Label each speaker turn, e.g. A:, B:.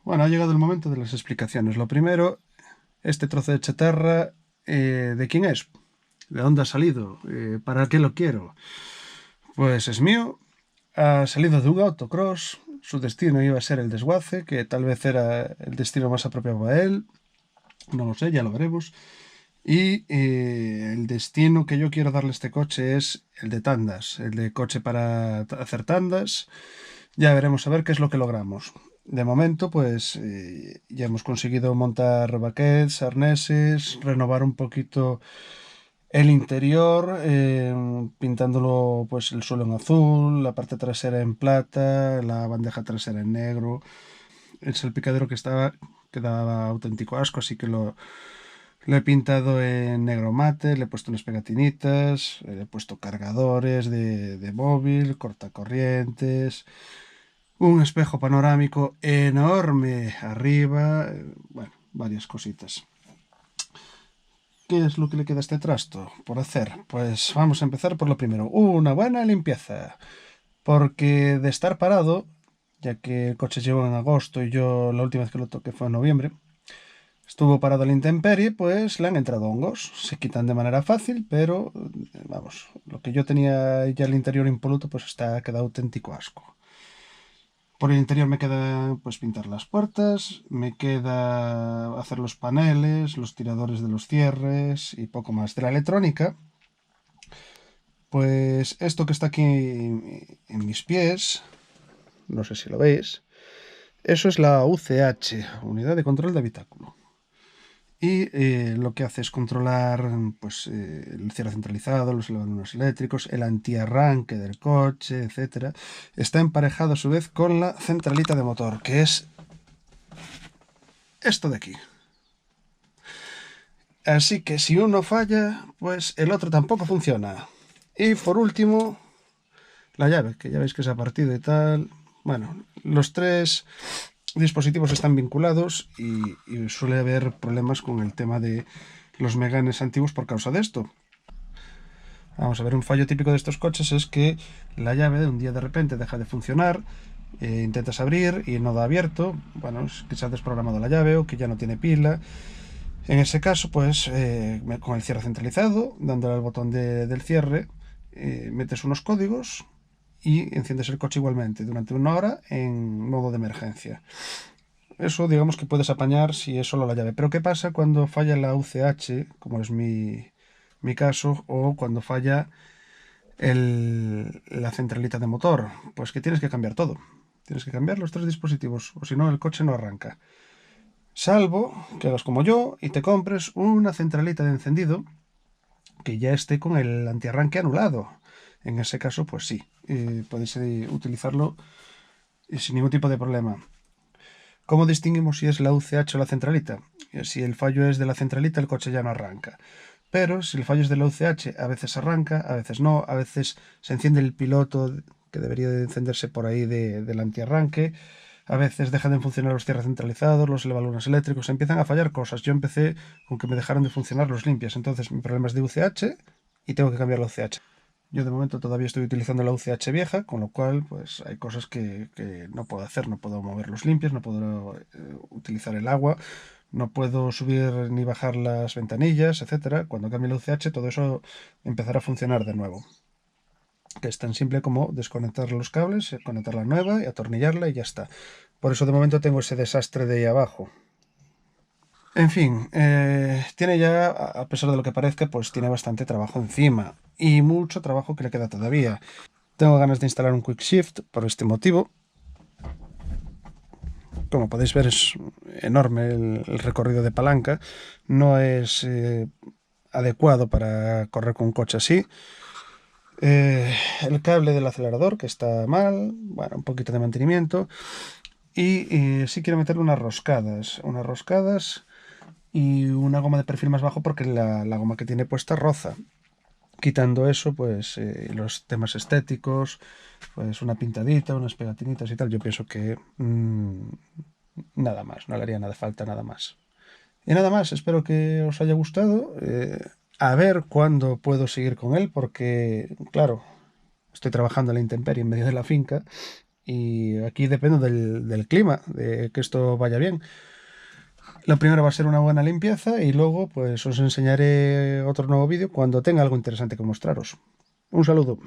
A: Bueno, ha llegado el momento de las explicaciones. Lo primero, este trozo de chatarra, ¿de quién es? ¿De dónde ha salido? ¿Para qué lo quiero? Pues es mío. Ha salido de un autocross. Su destino iba a ser el desguace, que tal vez era el destino más apropiado para él. No lo sé, ya lo veremos. Y el destino que yo quiero darle a este coche es el de tandas, el de coche para hacer tandas. Ya veremos a ver qué es lo que logramos. De momento, pues ya hemos conseguido montar baquets, arneses, renovar un poquito el interior, pintándolo pues el suelo en azul, la parte trasera en plata, la bandeja trasera en negro. El salpicadero que daba auténtico asco, así que lo he pintado en negro mate, le he puesto unas pegatinitas, le he puesto cargadores de móvil, cortacorrientes, un espejo panorámico enorme arriba, bueno, varias cositas. ¿Qué es lo que le queda a este trasto por hacer? Pues vamos a empezar por lo primero, una buena limpieza, porque de estar parado, ya que el coche llegó en agosto y yo la última vez que lo toqué fue en noviembre, estuvo parado a la intemperie, pues le han entrado hongos. Se quitan de manera fácil, pero vamos, lo que yo tenía ya el interior impoluto, pues ha quedado auténtico asco. Por el interior me queda pues pintar las puertas, me queda hacer los paneles, los tiradores de los cierres y poco más. De la electrónica, pues esto que está aquí en mis pies, no sé si lo veis, eso es la UCH, Unidad de Control de Habitáculo. Y lo que hace es controlar pues, el cierre centralizado, los elevadores eléctricos, el antiarranque del coche, etc. Está emparejado a su vez con la centralita de motor, que es esto de aquí. Así que si uno falla, pues el otro tampoco funciona. Y por último, la llave, que ya veis que se ha partido y tal. Bueno, los tres dispositivos están vinculados y suele haber problemas con el tema de los Meganes antiguos por causa de esto. Vamos a ver, un fallo típico de estos coches es que la llave de un día de repente deja de funcionar, intentas abrir y no da abierto. Bueno, es que se ha desprogramado la llave o que ya no tiene pila. En ese caso, pues con el cierre centralizado, dándole al botón del cierre, metes unos códigos y enciendes el coche igualmente durante una hora en modo de emergencia. Eso digamos que puedes apañar si es solo la llave. Pero ¿qué pasa cuando falla la UCH, como es mi caso, o cuando falla la centralita de motor? Pues que tienes que cambiar todo. Tienes que cambiar los tres dispositivos, o si no el coche no arranca. Salvo que hagas como yo y te compres una centralita de encendido que ya esté con el antiarranque anulado. En ese caso, pues sí, podéis utilizarlo sin ningún tipo de problema. ¿Cómo distinguimos si es la UCH o la centralita? Si el fallo es de la centralita, el coche ya no arranca. Pero si el fallo es de la UCH, a veces arranca, a veces no, a veces se enciende el piloto que debería de encenderse por ahí del antiarranque, a veces dejan de funcionar los cierres centralizados, los elevadores eléctricos, empiezan a fallar cosas. Yo empecé con que me dejaron de funcionar los limpias, entonces mi problema es de UCH y tengo que cambiar la UCH. Yo de momento todavía estoy utilizando la UCH vieja, con lo cual pues hay cosas que no puedo hacer, no puedo mover los limpias, no puedo utilizar el agua, no puedo subir ni bajar las ventanillas, etcétera. Cuando cambie la UCH todo eso empezará a funcionar de nuevo. Que es tan simple como desconectar los cables, conectar la nueva y atornillarla y ya está. Por eso de momento tengo ese desastre de ahí abajo. En fin, tiene ya, a pesar de lo que parezca, pues tiene bastante trabajo encima y mucho trabajo que le queda todavía. Tengo ganas de instalar un Quick Shift por este motivo. Como podéis ver, es enorme el recorrido de palanca. No es adecuado para correr con un coche así. El cable del acelerador, que está mal, bueno, un poquito de mantenimiento. Y sí quiero meterle unas roscadas y una goma de perfil más bajo porque la goma que tiene puesta roza. Quitando eso, pues los temas estéticos, pues una pintadita, unas pegatinitas y tal, yo pienso que nada más, no le haría nada falta nada más. Y nada más, espero que os haya gustado. A ver cuándo puedo seguir con él, porque, claro, estoy trabajando en la intemperie en medio de la finca y aquí dependo del clima, de que esto vaya bien. Lo primero va a ser una buena limpieza y luego pues os enseñaré otro nuevo vídeo cuando tenga algo interesante que mostraros. Un saludo.